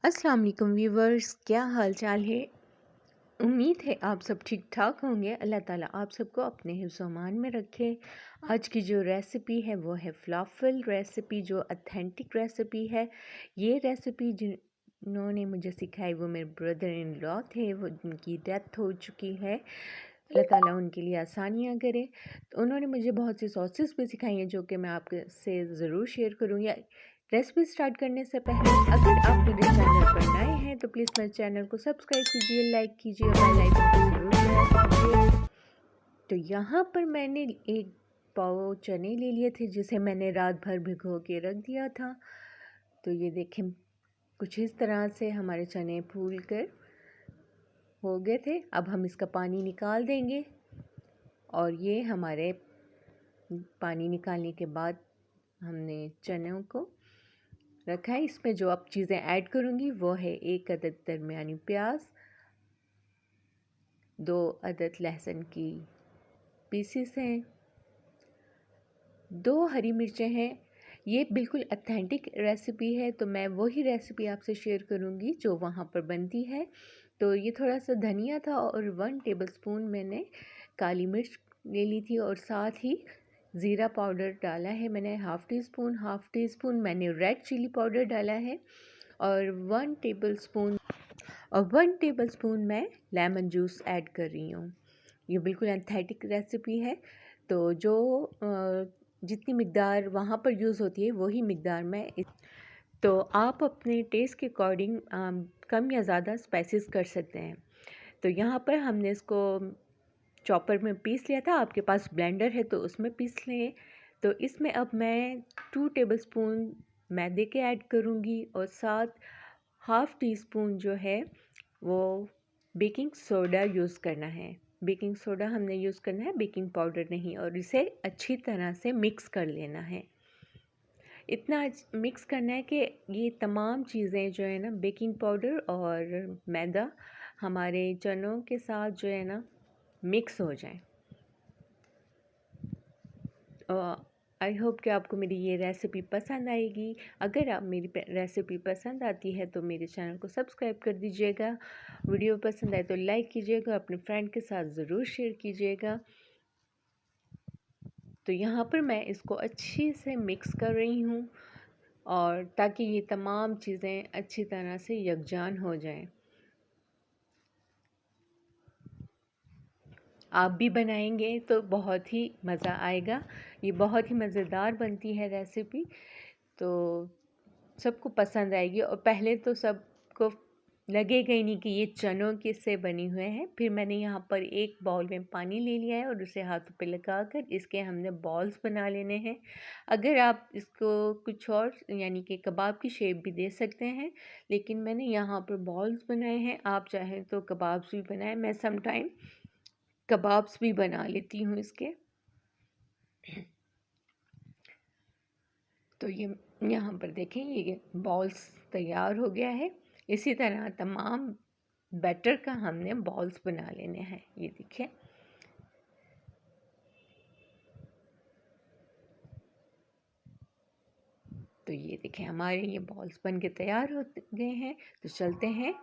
अस्सलाम वालेकुम व्यूवर्स, क्या हाल चाल है। उम्मीद है आप सब ठीक ठाक होंगे। अल्लाह ताला आप सबको अपने हिफ्ज़-ओ-अमान में रखे। आज की जो रेसिपी है वो है फ़लाफ़ल रेसिपी, जो ऑथेंटिक रेसिपी है। ये रेसिपी जिन्होंने मुझे सिखाई वो मेरे ब्रदर इन लॉ थे, वो उनकी डेथ हो चुकी है। अल्लाह ताला उनके लिए आसानियाँ करे। तो उन्होंने मुझे बहुत सी सॉसेस भी सिखाई हैं जो कि मैं आपके से ज़रूर शेयर करूँगी। रेसिपी स्टार्ट करने से पहले अगर आप मेरे चैनल पर नए हैं तो प्लीज़ मेरे चैनल को सब्सक्राइब कीजिए, लाइक कीजिए और बेल आइकन को ज़रूर प्रेस कीजिए। तो यहाँ पर मैंने एक पाव चने ले लिए थे जिसे मैंने रात भर भिगो के रख दिया था। तो ये देखें, कुछ इस तरह से हमारे चने फूल कर हो गए थे। अब हम इसका पानी निकाल देंगे और ये हमारे पानी निकालने के बाद हमने चनों को रखा है। इसमें जो अब चीज़ें ऐड करूँगी वो है 1 अदद दरमियानी प्याज, 2 अदद लहसुन की पीसेस हैं, 2 हरी मिर्चें हैं। ये बिल्कुल ऑथेंटिक रेसिपी है तो मैं वही रेसिपी आपसे शेयर करूँगी जो वहाँ पर बनती है। तो ये थोड़ा सा धनिया था और 1 टेबलस्पून मैंने काली मिर्च ले ली थी और साथ ही ज़ीरा पाउडर डाला है मैंने हाफ़ टी स्पून मैंने रेड चिली पाउडर डाला है और 1 टेबलस्पून मैं लेमन जूस ऐड कर रही हूँ। ये बिल्कुल ऑथेंटिक रेसिपी है तो जो जितनी मिक़दार वहाँ पर यूज़ होती है वही मिक़दार में तो आप अपने टेस्ट के अकॉर्डिंग कम या ज़्यादा स्पाइसेस कर सकते हैं। तो यहाँ पर हमने इसको चॉपर में पीस लिया था। आपके पास ब्लेंडर है तो उसमें पीस लें। तो इसमें अब मैं 2 टेबलस्पून मैदे के ऐड करूँगी और साथ हाफ़ टी स्पून जो है वो बेकिंग सोडा यूज़ करना है। बेकिंग सोडा हमने यूज़ करना है, बेकिंग पाउडर नहीं। और इसे अच्छी तरह से मिक्स कर लेना है। इतना मिक्स करना है कि ये तमाम चीज़ें जो है ना, बेकिंग पाउडर और मैदा हमारे चनों के साथ जो है ना मिक्स हो जाए। आई होप कि आपको मेरी ये रेसिपी पसंद आएगी। अगर आप मेरी रेसिपी पसंद आती है तो मेरे चैनल को सब्सक्राइब कर दीजिएगा। वीडियो पसंद आए तो लाइक कीजिएगा, अपने फ्रेंड के साथ ज़रूर शेयर कीजिएगा। तो यहाँ पर मैं इसको अच्छे से मिक्स कर रही हूँ और ताकि ये तमाम चीज़ें अच्छी तरह से यकजान हो जाएं। आप भी बनाएंगे तो बहुत ही मज़ा आएगा। ये बहुत ही मज़ेदार बनती है रेसिपी, तो सबको पसंद आएगी। और पहले तो सबको लगेगा ही नहीं कि ये चनों के से बने हुए हैं। फिर मैंने यहाँ पर एक बाउल में पानी ले लिया है और उसे हाथों पे लगाकर इसके हमने बॉल्स बना लेने हैं। अगर आप इसको कुछ और यानी कि कबाब की शेप भी दे सकते हैं, लेकिन मैंने यहाँ पर बॉल्स बनाए हैं। आप चाहें तो कबाब्स भी बनाएं। मैं सम टाइम कबाब्स भी बना लेती हूँ इसके। तो ये यहाँ पर देखें, ये बॉल्स तैयार हो गया है। इसी तरह तमाम बैटर का हमने बॉल्स बना लेने हैं। ये देखिए, तो ये देखें हमारे ये बॉल्स बन के तैयार हो गए हैं। तो चलते हैं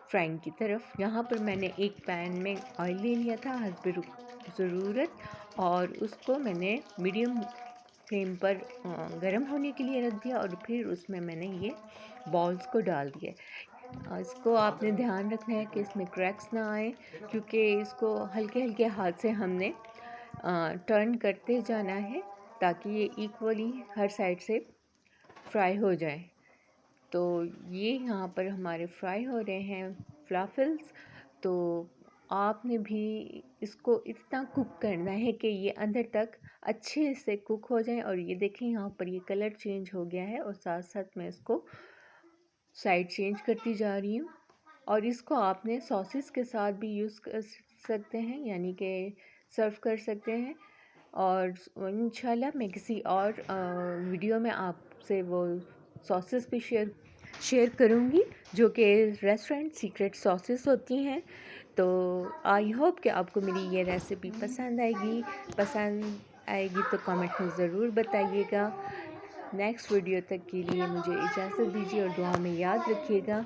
फ्राइंग की तरफ। यहाँ पर मैंने एक पैन में ऑयल ले लिया था हस्ब ज़रूरत और उसको मैंने मीडियम फ्लेम पर गर्म होने के लिए रख दिया और फिर उसमें मैंने ये बॉल्स को डाल दिया। इसको आपने ध्यान रखना है कि इसमें क्रैक्स ना आए, क्योंकि इसको हल्के हल्के हाथ से हमने टर्न करते जाना है ताकि ये इक्वली हर साइड से फ्राई हो जाए। तो ये यहाँ पर हमारे फ्राई हो रहे हैं फ़लाफ़ल्स। तो आपने भी इसको इतना कुक करना है कि ये अंदर तक अच्छे से कुक हो जाए। और ये देखें यहाँ पर ये कलर चेंज हो गया है और साथ साथ मैं इसको साइड चेंज करती जा रही हूँ। और इसको आपने सॉसेस के साथ भी यूज़ कर सकते हैं, यानी कि सर्व कर सकते हैं। और इंशाल्लाह मैं किसी और वीडियो में आपसे वो सॉसेस भी शेयर करूँगी जो कि रेस्टोरेंट सीक्रेट सॉसेस होती हैं। तो आई होप कि आपको मेरी ये रेसिपी पसंद आएगी तो कमेंट में ज़रूर बताइएगा। नेक्स्ट वीडियो तक के लिए मुझे इजाज़त दीजिए और दुआ में याद रखिएगा।